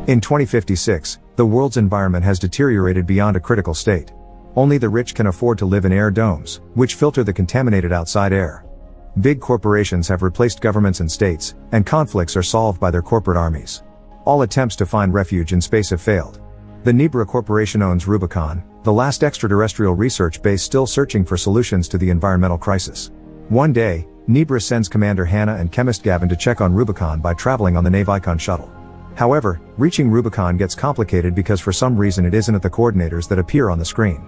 In 2056, the world's environment has deteriorated beyond a critical state. Only the rich can afford to live in air domes, which filter the contaminated outside air. Big corporations have replaced governments and states, and conflicts are solved by their corporate armies. All attempts to find refuge in space have failed. The Nebra Corporation owns Rubicon, the last extraterrestrial research base still searching for solutions to the environmental crisis. One day, Nebra sends Commander Hannah and chemist Gavin to check on Rubicon by traveling on the Navicon shuttle. However, reaching Rubicon gets complicated because for some reason it isn't at the coordinators that appear on the screen.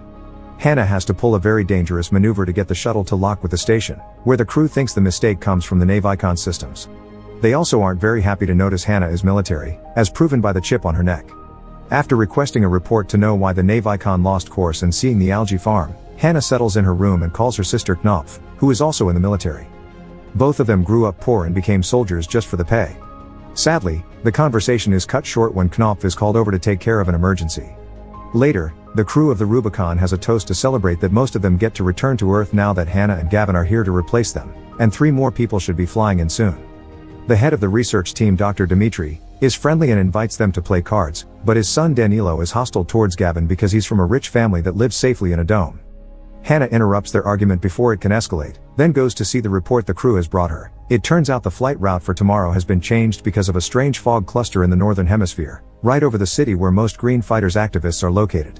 Hannah has to pull a very dangerous maneuver to get the shuttle to lock with the station, where the crew thinks the mistake comes from the Navicon systems. They also aren't very happy to notice Hannah is military, as proven by the chip on her neck. After requesting a report to know why the Navicon lost course and seeing the algae farm, Hannah settles in her room and calls her sister Knopf, who is also in the military. Both of them grew up poor and became soldiers just for the pay. Sadly, the conversation is cut short when Knopf is called over to take care of an emergency. Later, the crew of the Rubicon has a toast to celebrate that most of them get to return to Earth now that Hannah and Gavin are here to replace them, and 3 more people should be flying in soon. The head of the research team, Dr. Dmitri, is friendly and invites them to play cards, but his son Danilo is hostile towards Gavin because he's from a rich family that lives safely in a dome. Hannah interrupts their argument before it can escalate, then goes to see the report the crew has brought her. It turns out the flight route for tomorrow has been changed because of a strange fog cluster in the northern hemisphere, right over the city where most Green Fighters activists are located.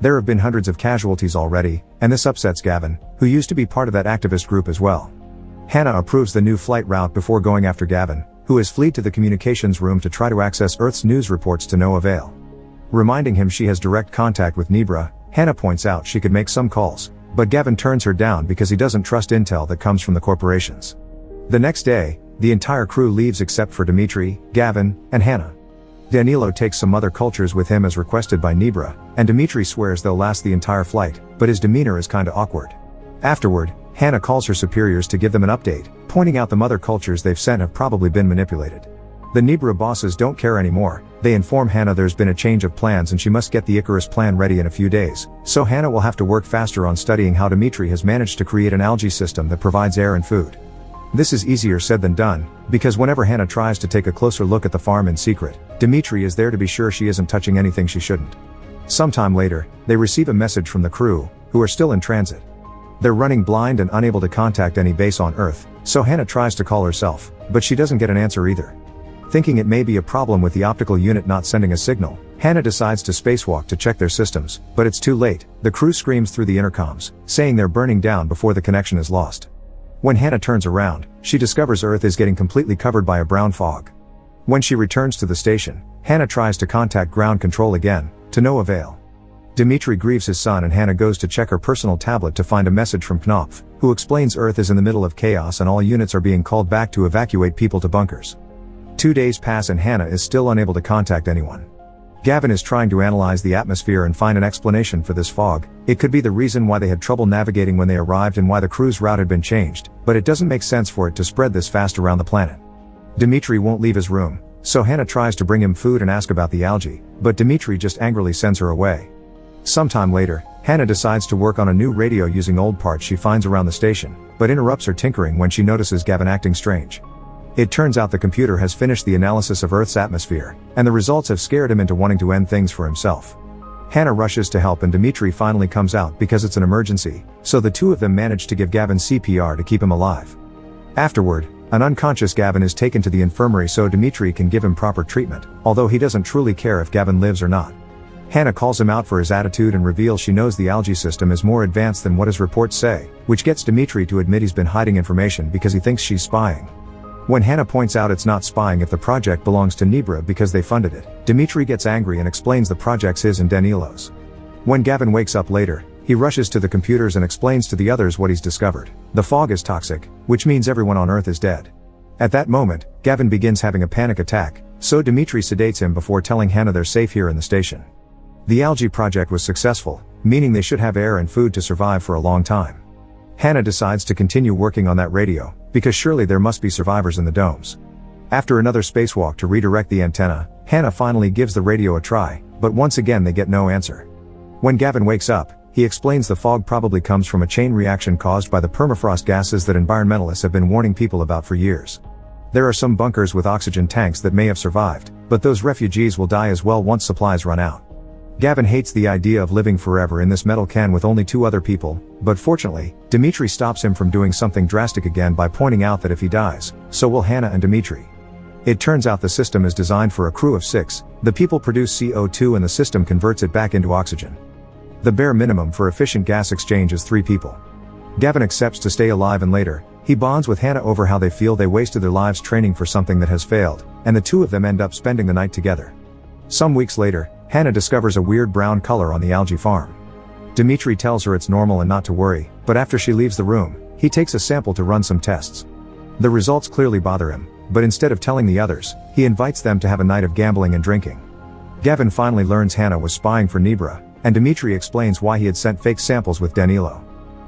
There have been hundreds of casualties already, and this upsets Gavin, who used to be part of that activist group as well. Hannah approves the new flight route before going after Gavin, who has fled to the communications room to try to access Earth's news reports to no avail. Reminding him she has direct contact with Nebra, Hannah points out she could make some calls, but Gavin turns her down because he doesn't trust intel that comes from the corporations. The next day, the entire crew leaves except for Dmitri, Gavin, and Hannah. Danilo takes some other cultures with him as requested by Nebra, and Dmitri swears they'll last the entire flight, but his demeanor is kinda awkward. Afterward, Hannah calls her superiors to give them an update, pointing out the mother cultures they've sent have probably been manipulated. The Nebra bosses don't care anymore. They inform Hannah there's been a change of plans and she must get the Icarus plan ready in a few days, so Hannah will have to work faster on studying how Dmitri has managed to create an algae system that provides air and food. This is easier said than done, because whenever Hannah tries to take a closer look at the farm in secret, Dmitri is there to be sure she isn't touching anything she shouldn't. Sometime later, they receive a message from the crew, who are still in transit. They're running blind and unable to contact any base on Earth, so Hannah tries to call herself, but she doesn't get an answer either. Thinking it may be a problem with the optical unit not sending a signal, Hannah decides to spacewalk to check their systems, but it's too late. The crew screams through the intercoms, saying they're burning down before the connection is lost. When Hannah turns around, she discovers Earth is getting completely covered by a brown fog. When she returns to the station, Hannah tries to contact ground control again, to no avail. Dmitri grieves his son and Hannah goes to check her personal tablet to find a message from Knopf, who explains Earth is in the middle of chaos and all units are being called back to evacuate people to bunkers. 2 days pass and Hannah is still unable to contact anyone. Gavin is trying to analyze the atmosphere and find an explanation for this fog. It could be the reason why they had trouble navigating when they arrived and why the crew's route had been changed, but it doesn't make sense for it to spread this fast around the planet. Dmitri won't leave his room, so Hannah tries to bring him food and ask about the algae, but Dmitri just angrily sends her away. Sometime later, Hannah decides to work on a new radio using old parts she finds around the station, but interrupts her tinkering when she notices Gavin acting strange. It turns out the computer has finished the analysis of Earth's atmosphere, and the results have scared him into wanting to end things for himself. Hannah rushes to help and Dmitri finally comes out because it's an emergency, so the two of them manage to give Gavin CPR to keep him alive. Afterward, an unconscious Gavin is taken to the infirmary so Dmitri can give him proper treatment, although he doesn't truly care if Gavin lives or not. Hannah calls him out for his attitude and reveals she knows the algae system is more advanced than what his reports say, which gets Dmitri to admit he's been hiding information because he thinks she's spying. When Hannah points out it's not spying if the project belongs to Nebra because they funded it, Dmitri gets angry and explains the project's his and Danilo's. When Gavin wakes up later, he rushes to the computers and explains to the others what he's discovered. The fog is toxic, which means everyone on Earth is dead. At that moment, Gavin begins having a panic attack, so Dmitri sedates him before telling Hannah they're safe here in the station. The algae project was successful, meaning they should have air and food to survive for a long time. Hannah decides to continue working on that radio, because surely there must be survivors in the domes. After another spacewalk to redirect the antenna, Hannah finally gives the radio a try, but once again they get no answer. When Gavin wakes up, he explains the fog probably comes from a chain reaction caused by the permafrost gases that environmentalists have been warning people about for years. There are some bunkers with oxygen tanks that may have survived, but those refugees will die as well once supplies run out. Gavin hates the idea of living forever in this metal can with only 2 other people, but fortunately, Dimitri stops him from doing something drastic again by pointing out that if he dies, so will Hannah and Dimitri. It turns out the system is designed for a crew of 6, the people produce CO2 and the system converts it back into oxygen. The bare minimum for efficient gas exchange is 3 people. Gavin accepts to stay alive and later, he bonds with Hannah over how they feel they wasted their lives training for something that has failed, and the 2 of them end up spending the night together. Some weeks later, Hannah discovers a weird brown color on the algae farm. Dimitri tells her it's normal and not to worry, but after she leaves the room, he takes a sample to run some tests. The results clearly bother him, but instead of telling the others, he invites them to have a night of gambling and drinking. Gavin finally learns Hannah was spying for Nebra, and Dimitri explains why he had sent fake samples with Danilo.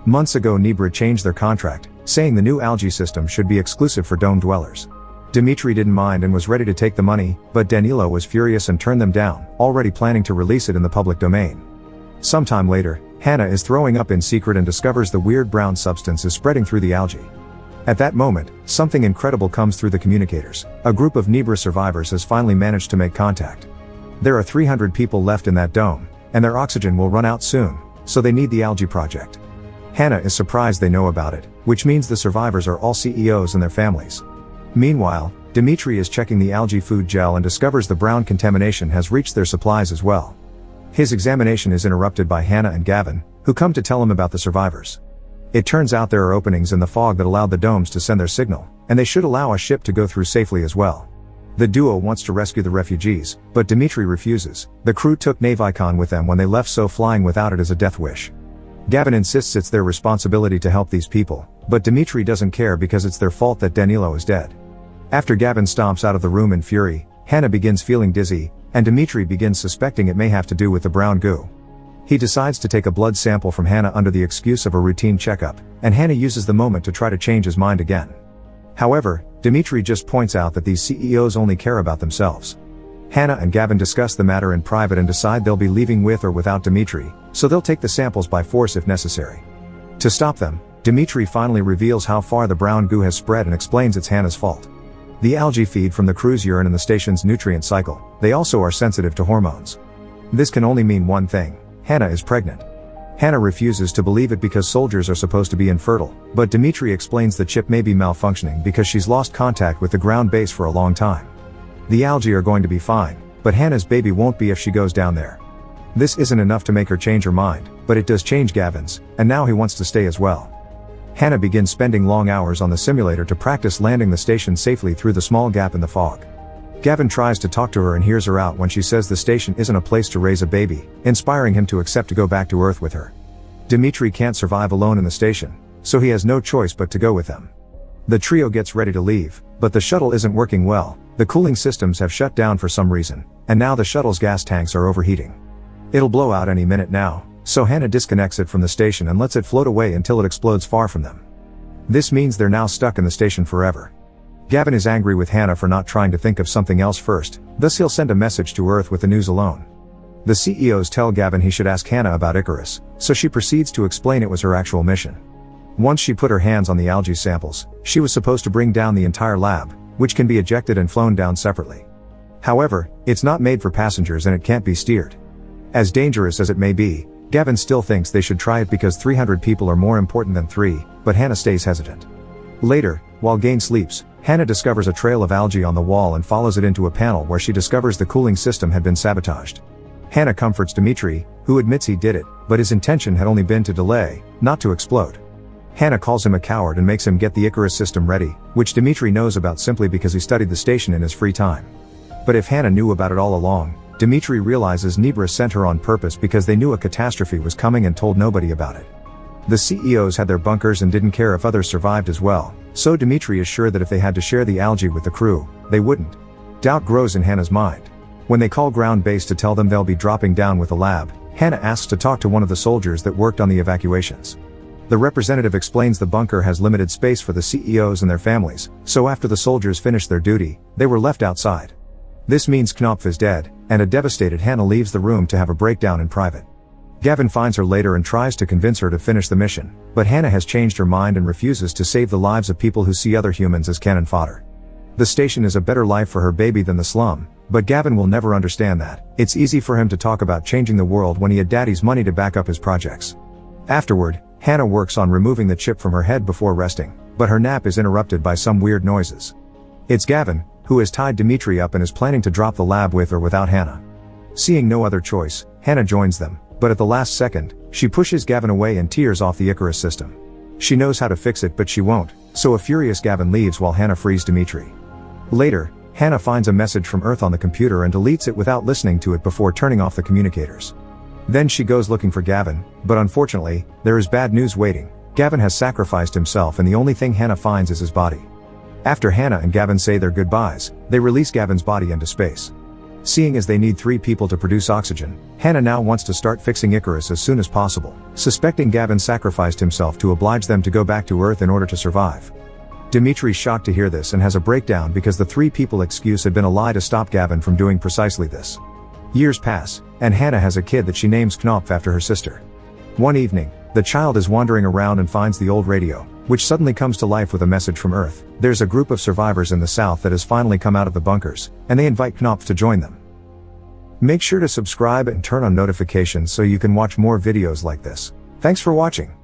Months ago Nebra changed their contract, saying the new algae system should be exclusive for dome dwellers. Dimitri didn't mind and was ready to take the money, but Danilo was furious and turned them down, already planning to release it in the public domain. Sometime later, Hannah is throwing up in secret and discovers the weird brown substance is spreading through the algae. At that moment, something incredible comes through the communicators. A group of Nebra survivors has finally managed to make contact. There are 300 people left in that dome, and their oxygen will run out soon, so they need the algae project. Hannah is surprised they know about it, which means the survivors are all CEOs and their families. Meanwhile, Dimitri is checking the algae food gel and discovers the brown contamination has reached their supplies as well. His examination is interrupted by Hannah and Gavin, who come to tell him about the survivors. It turns out there are openings in the fog that allowed the domes to send their signal, and they should allow a ship to go through safely as well. The duo wants to rescue the refugees, but Dimitri refuses. The crew took Navikon with them when they left, so flying without it is a death wish. Gavin insists it's their responsibility to help these people, but Dimitri doesn't care because it's their fault that Danilo is dead. After Gavin stomps out of the room in fury, Hannah begins feeling dizzy, and Dimitri begins suspecting it may have to do with the brown goo. He decides to take a blood sample from Hannah under the excuse of a routine checkup, and Hannah uses the moment to try to change his mind again. However, Dimitri just points out that these CEOs only care about themselves. Hannah and Gavin discuss the matter in private and decide they'll be leaving with or without Dimitri, so they'll take the samples by force if necessary. To stop them, Dimitri finally reveals how far the brown goo has spread and explains it's Hannah's fault. The algae feed from the crew's urine and the station's nutrient cycle. They also are sensitive to hormones. This can only mean one thing: Hannah is pregnant. Hannah refuses to believe it because soldiers are supposed to be infertile, but Dimitri explains the chip may be malfunctioning because she's lost contact with the ground base for a long time. The algae are going to be fine, but Hannah's baby won't be if she goes down there. This isn't enough to make her change her mind, but it does change Gavin's, and now he wants to stay as well. Hannah begins spending long hours on the simulator to practice landing the station safely through the small gap in the fog. Gavin tries to talk to her and hears her out when she says the station isn't a place to raise a baby, inspiring him to accept to go back to Earth with her. Dimitri can't survive alone in the station, so he has no choice but to go with them. The trio gets ready to leave, but the shuttle isn't working well. The cooling systems have shut down for some reason, and now the shuttle's gas tanks are overheating. It'll blow out any minute now, so Hannah disconnects it from the station and lets it float away until it explodes far from them. This means they're now stuck in the station forever. Gavin is angry with Hannah for not trying to think of something else first, thus he'll send a message to Earth with the news alone. The CEOs tell Gavin he should ask Hannah about Icarus, so she proceeds to explain it was her actual mission. Once she put her hands on the algae samples, she was supposed to bring down the entire lab, which can be ejected and flown down separately. However, it's not made for passengers and it can't be steered. As dangerous as it may be, Gavin still thinks they should try it because 300 people are more important than 3, but Hannah stays hesitant. Later, while Gain sleeps, Hannah discovers a trail of algae on the wall and follows it into a panel where she discovers the cooling system had been sabotaged. Hannah comforts Dimitri, who admits he did it, but his intention had only been to delay, not to explode. Hannah calls him a coward and makes him get the Icarus system ready, which Dimitri knows about simply because he studied the station in his free time. But if Hannah knew about it all along, Dimitri realizes Nebra sent her on purpose because they knew a catastrophe was coming and told nobody about it. The CEOs had their bunkers and didn't care if others survived as well, so Dimitri is sure that if they had to share the algae with the crew, they wouldn't. Doubt grows in Hannah's mind. When they call ground base to tell them they'll be dropping down with the lab, Hannah asks to talk to one of the soldiers that worked on the evacuations. The representative explains the bunker has limited space for the CEOs and their families, so after the soldiers finished their duty, they were left outside. This means Knopf is dead, and a devastated Hannah leaves the room to have a breakdown in private. Gavin finds her later and tries to convince her to finish the mission, but Hannah has changed her mind and refuses to save the lives of people who see other humans as cannon fodder. The station is a better life for her baby than the slum, but Gavin will never understand that. It's easy for him to talk about changing the world when he had daddy's money to back up his projects. Afterward, Hannah works on removing the chip from her head before resting, but her nap is interrupted by some weird noises. It's Gavin, who has tied Dimitri up and is planning to drop the lab with or without Hannah. Seeing no other choice, Hannah joins them, but at the last second, she pushes Gavin away and tears off the Icarus system. She knows how to fix it but she won't, so a furious Gavin leaves while Hannah frees Dimitri. Later, Hannah finds a message from Earth on the computer and deletes it without listening to it before turning off the communicators. Then she goes looking for Gavin, but unfortunately, there is bad news waiting. Gavin has sacrificed himself and the only thing Hannah finds is his body. After Hannah and Gavin say their goodbyes, they release Gavin's body into space. Seeing as they need 3 people to produce oxygen, Hannah now wants to start fixing Icarus as soon as possible, suspecting Gavin sacrificed himself to oblige them to go back to Earth in order to survive. Dimitri's shocked to hear this and has a breakdown because the 3 people excuse had been a lie to stop Gavin from doing precisely this. Years pass, and Hannah has a kid that she names Knopf after her sister. One evening, the child is wandering around and finds the old radio, which suddenly comes to life with a message from Earth. There's a group of survivors in the south that has finally come out of the bunkers, and they invite Knopf to join them. Make sure to subscribe and turn on notifications so you can watch more videos like this. Thanks for watching.